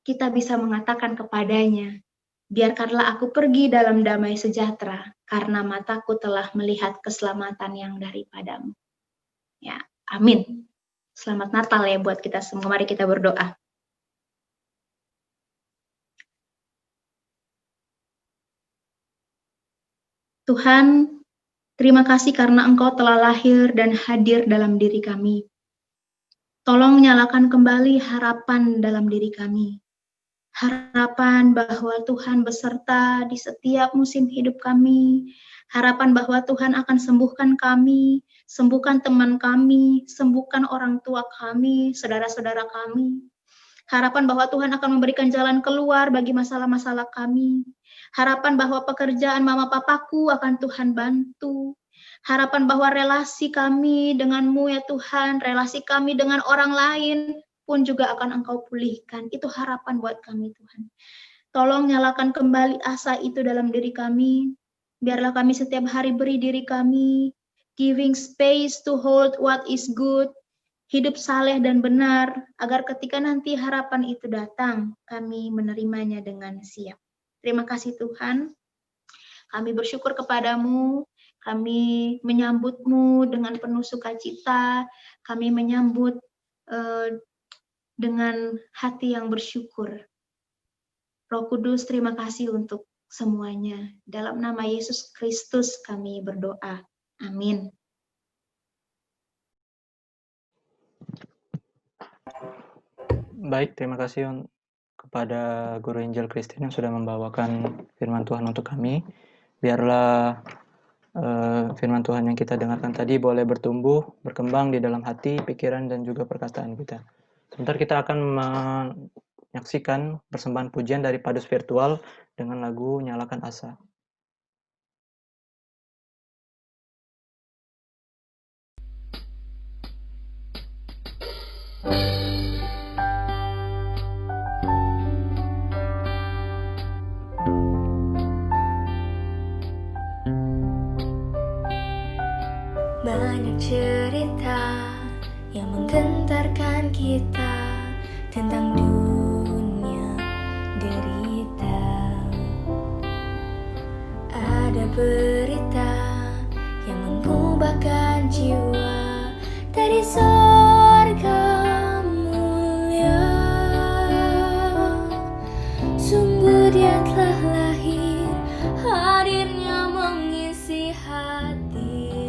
kita bisa mengatakan kepadanya, biarkanlah aku pergi dalam damai sejahtera, karena mataku telah melihat keselamatan yang daripadamu. Ya, amin. Selamat Natal ya buat kita semua. Mari kita berdoa. Tuhan, terima kasih karena Engkau telah lahir dan hadir dalam diri kami. Tolong nyalakan kembali harapan dalam diri kami. Harapan bahwa Tuhan beserta di setiap musim hidup kami. Harapan bahwa Tuhan akan sembuhkan kami, sembuhkan teman kami, sembuhkan orang tua kami, saudara-saudara kami. Harapan bahwa Tuhan akan memberikan jalan keluar bagi masalah-masalah kami. Harapan bahwa pekerjaan mama papaku akan Tuhan bantu. Harapan bahwa relasi kami denganmu ya Tuhan, relasi kami dengan orang lain pun juga akan Engkau pulihkan. Itu harapan buat kami Tuhan. Tolong nyalakan kembali asa itu dalam diri kami. Biarlah kami setiap hari beri diri kami, giving space to hold what is good, hidup saleh dan benar, agar ketika nanti harapan itu datang, kami menerimanya dengan siap. Terima kasih Tuhan. Kami bersyukur kepadamu, kami menyambutmu dengan penuh sukacita, kami menyambut dengan hati yang bersyukur. Roh Kudus, terima kasih untuk semuanya. Dalam nama Yesus Kristus kami berdoa. Amin. Baik, terima kasih kepada Guru Injil Christine yang sudah membawakan firman Tuhan untuk kami. Biarlah firman Tuhan yang kita dengarkan tadi boleh bertumbuh, berkembang di dalam hati, pikiran, dan juga perkataan kita. Sebentar kita akan menyaksikan persembahan pujian dari Padus Virtual dengan lagu Nyalakan Asa. Banyak cerita yang menggentarkan kita tentang dunia derita. Ada berita yang mengubahkan jiwa dari sorga mulia. Sungguh Dia telah lahir, hadirnya mengisi hati.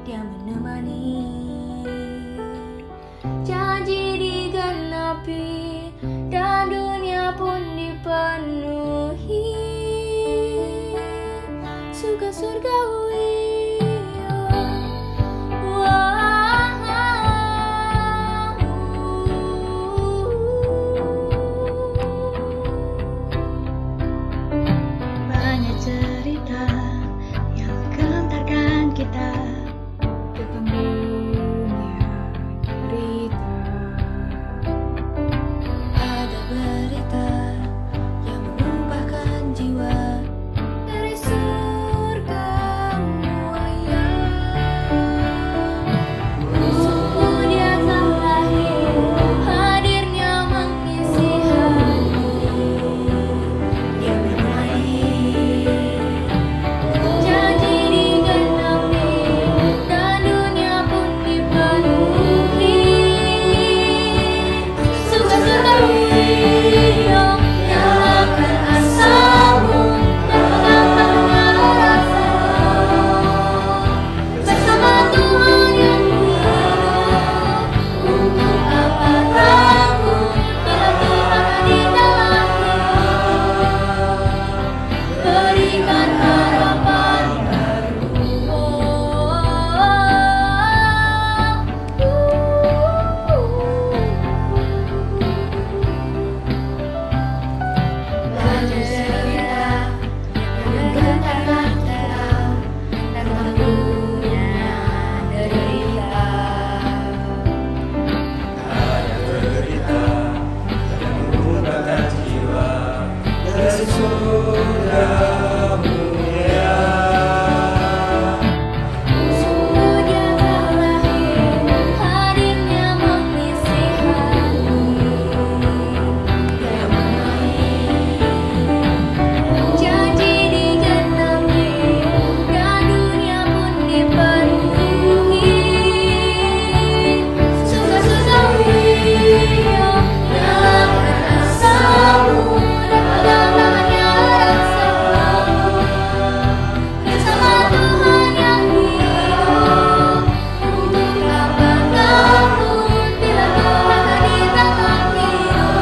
Dia menemani, janji digenapi, dan dunia pun dipenuhi suka surgawi. Banyak cerita yang menggentarkan kita tentang dunia derita. Ada berita yang mengubahkan jiwa dari surga Sungguh dia telah lahir, hadirnya mengisi hati. Janji digenapi dan dunia pun dipenuhi. Surga-surgawi yang dalam rasamu dan tangannya rasamu. Bersama Tuhan yang hidup, untuk apa takut bila Tuhan hadir dalam hidup.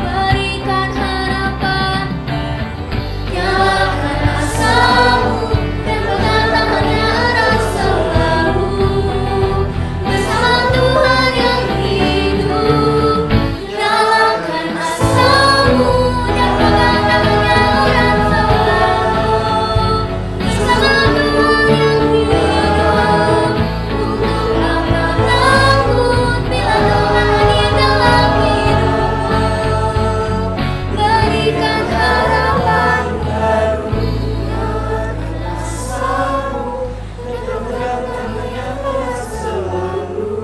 Berikan harapan, nyalakan asamu, dan pegang tangannya erat selalu. Bersama Tuhan yang hidup, nyalakan asamu, dan pegang tangannya erat selalu. Bersama Tuhan yang hidup, untuk apa takut bila Tuhan hadir dalam hidup. Berikan harapan baru, nyalakan asamu, dan pegang tangannya erat selalu.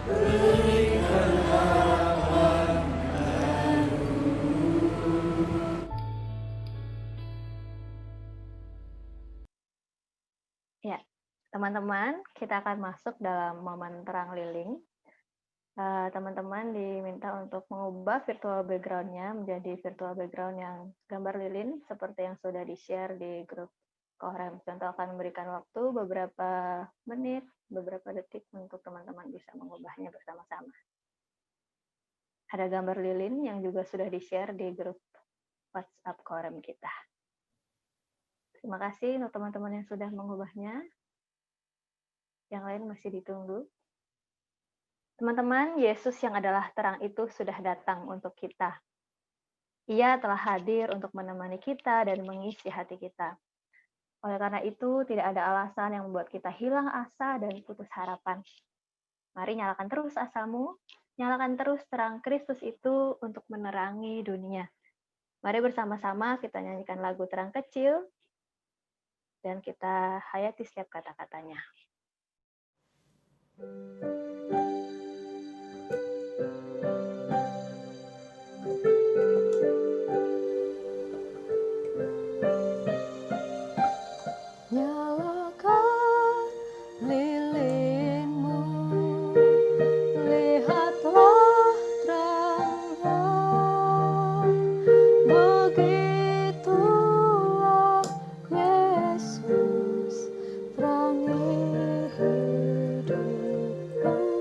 Berikan harapan. Ya, teman-teman, kita akan masuk dalam momen terang lilin. Teman-teman diminta untuk mengubah virtual background-nya menjadi virtual background yang gambar lilin seperti yang sudah di-share di grup Kohrem. Contoh akan memberikan waktu beberapa menit, beberapa detik untuk teman-teman bisa mengubahnya bersama-sama. Ada gambar lilin yang juga sudah di-share di grup WhatsApp Kohrem kita. Terima kasih untuk teman-teman yang sudah mengubahnya. Yang lain masih ditunggu. Teman-teman, Yesus yang adalah terang itu sudah datang untuk kita. Ia telah hadir untuk menemani kita dan mengisi hati kita. Oleh karena itu, tidak ada alasan yang membuat kita hilang asa dan putus harapan. Mari nyalakan terus asamu, nyalakan terus terang Kristus itu untuk menerangi dunia. Mari bersama-sama kita nyanyikan lagu Terang Kecil, dan kita hayati setiap kata-katanya. Nyalakan lilinmu, lihatlah terangnya. Begitulah Yesus, terangi hidupmu.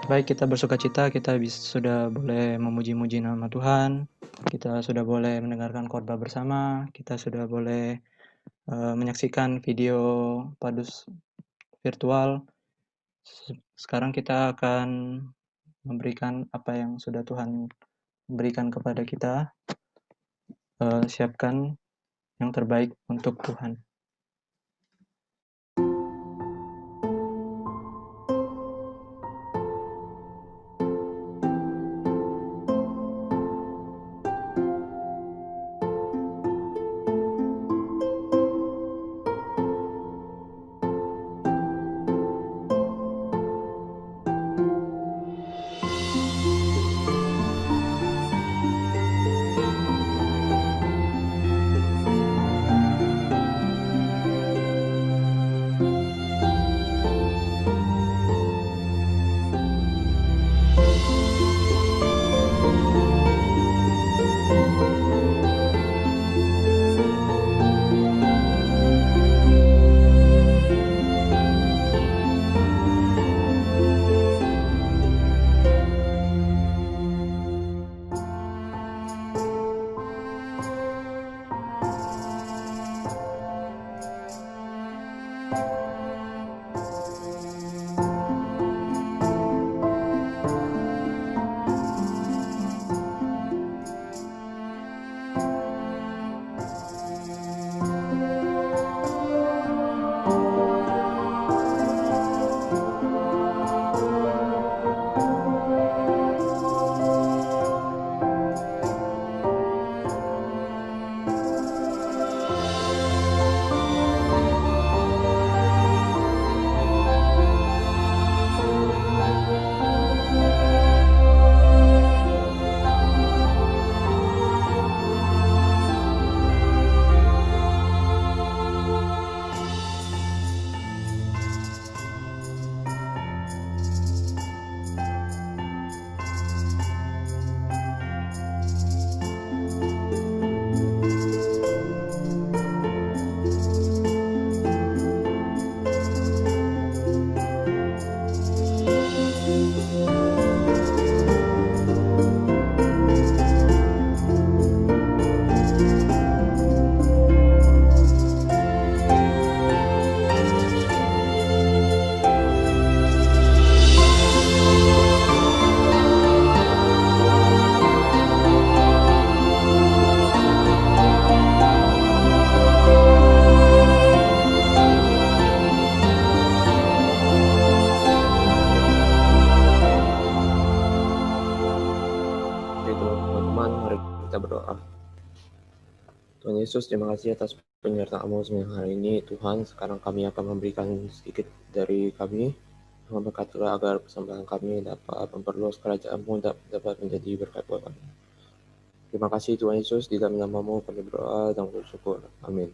Baik, kita bersukacita, kita sudah boleh memuji-muji nama Tuhan, kita sudah boleh mendengarkan khotbah bersama, kita sudah boleh menyaksikan video padus virtual. Sekarang kita akan memberikan apa yang sudah Tuhan berikan kepada kita, siapkan yang terbaik untuk Tuhan. Tuhan Yesus, terima kasih atas penyertaan-Mu sepanjang hari ini. Tuhan, sekarang kami akan memberikan sedikit dari kami. Tuhan berkatilah agar persembahan kami dapat memperluas kerajaan-Mu, dapat menjadi berkat buat kami. Terima kasih Tuhan Yesus, di dalam nama-Mu kami berdoa dan bersyukur. Amin.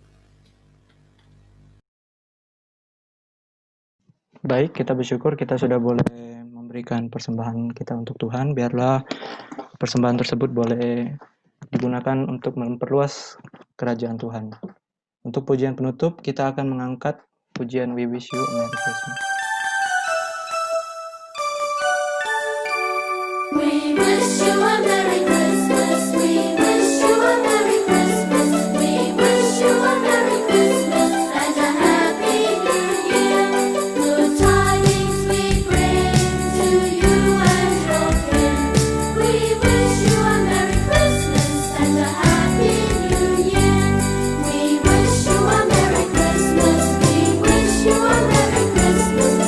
Baik, kita bersyukur kita sudah boleh memberikan persembahan kita untuk Tuhan. Biarlah persembahan tersebut boleh digunakan untuk memperluas kerajaan Tuhan. Untuk pujian penutup, kita akan mengangkat pujian We Wish You a Merry Christmas. We wish you a Merry Christmas. We wish you a Merry Christmas. We wish you a Merry Christmas and a Happy New Year. Good tidings we bring to you and your kin. We wish you a Merry Christmas and a Happy New Year. We wish you a Merry Christmas. We wish you a Merry Christmas.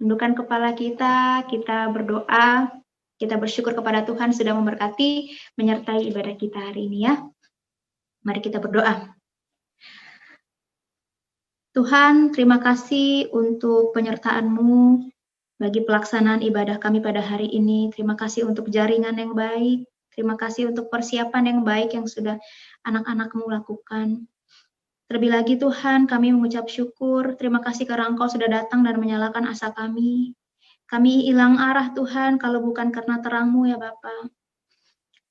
Tundukkan kepala kita berdoa, kita bersyukur kepada Tuhan sudah memberkati, menyertai ibadah kita hari ini ya. Mari kita berdoa. Tuhan, terima kasih untuk penyertaan-Mu bagi pelaksanaan ibadah kami pada hari ini. Terima kasih untuk jaringan yang baik. Terima kasih untuk persiapan yang baik yang sudah anak-anak-Mu lakukan. Terlebih lagi Tuhan, kami mengucap syukur. Terima kasih karena Engkau sudah datang dan menyalakan asa kami. Kami hilang arah Tuhan kalau bukan karena terang-Mu ya Bapa.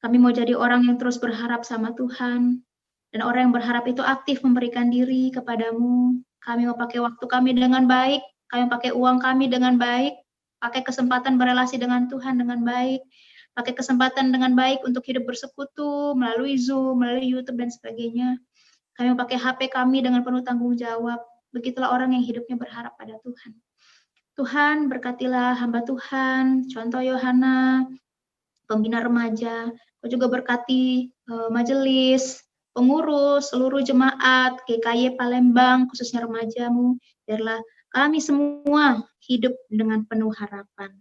Kami mau jadi orang yang terus berharap sama Tuhan. Dan orang yang berharap itu aktif memberikan diri kepadamu. Kami mau pakai waktu kami dengan baik. Kami pakai uang kami dengan baik. Pakai kesempatan berelasi dengan Tuhan dengan baik. Pakai kesempatan dengan baik untuk hidup bersekutu melalui Zoom, melalui YouTube dan sebagainya. Kami pakai HP kami dengan penuh tanggung jawab. Begitulah orang yang hidupnya berharap pada Tuhan. Tuhan, berkatilah hamba Tuhan, contoh Yohana, pembina remaja. Kau juga berkati majelis, pengurus, seluruh jemaat, GKY Palembang, khususnya remajamu. Biarlah kami semua hidup dengan penuh harapan.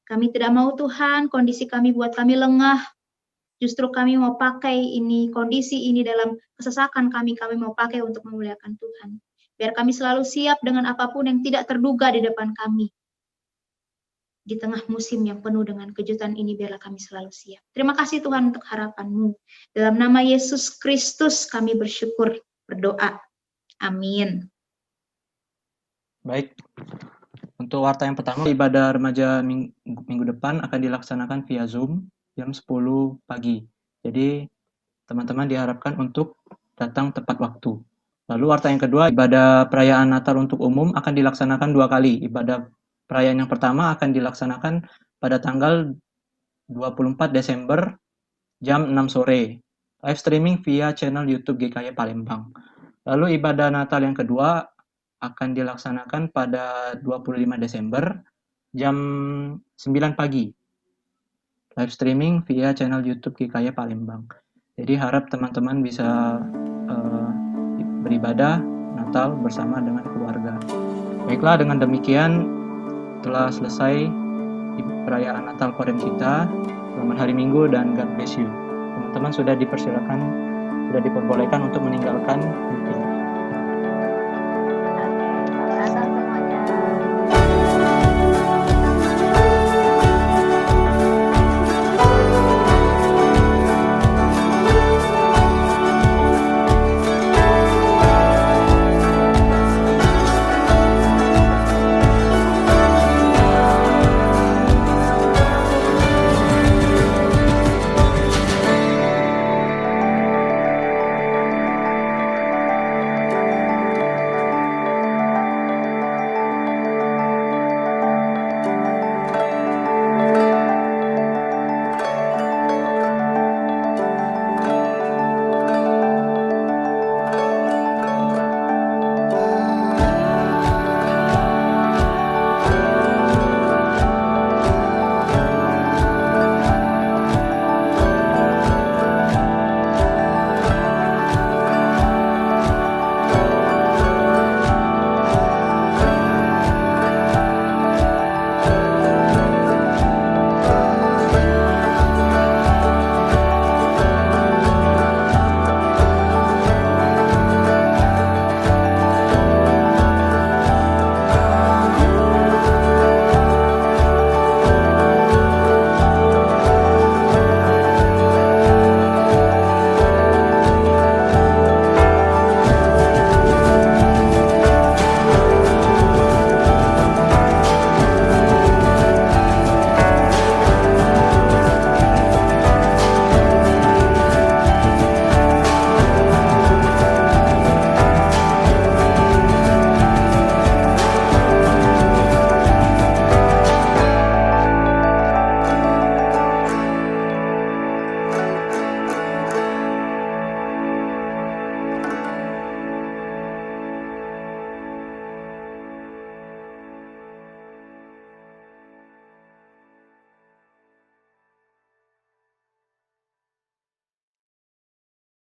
Kami tidak mau Tuhan, kondisi kami buat kami lengah. Justru kami mau pakai kondisi ini dalam kesesakan kami mau pakai untuk memuliakan Tuhan. Biar kami selalu siap dengan apapun yang tidak terduga di depan kami. Di tengah musim yang penuh dengan kejutan ini, biarlah kami selalu siap. Terima kasih Tuhan untuk harapan-Mu. Dalam nama Yesus Kristus kami bersyukur, berdoa. Amin. Baik, untuk warta yang pertama, ibadah remaja minggu depan akan dilaksanakan via Zoom jam 10 pagi. Jadi, teman-teman diharapkan untuk datang tepat waktu. Lalu warta yang kedua, ibadah perayaan Natal untuk umum akan dilaksanakan 2 kali. Ibadah perayaan yang pertama akan dilaksanakan pada tanggal 24 Desember jam 6 sore. Live streaming via channel YouTube GKY Palembang. Lalu ibadah Natal yang kedua akan dilaksanakan pada 25 Desember jam 9 pagi. Live streaming via channel YouTube GKY Palembang. Jadi harap teman-teman bisa beribadah Natal bersama dengan keluarga. Baiklah, dengan demikian telah selesai perayaan Natal Koren kita. Selamat hari Minggu dan God bless you. Teman-teman sudah diperbolehkan untuk meninggalkan meeting.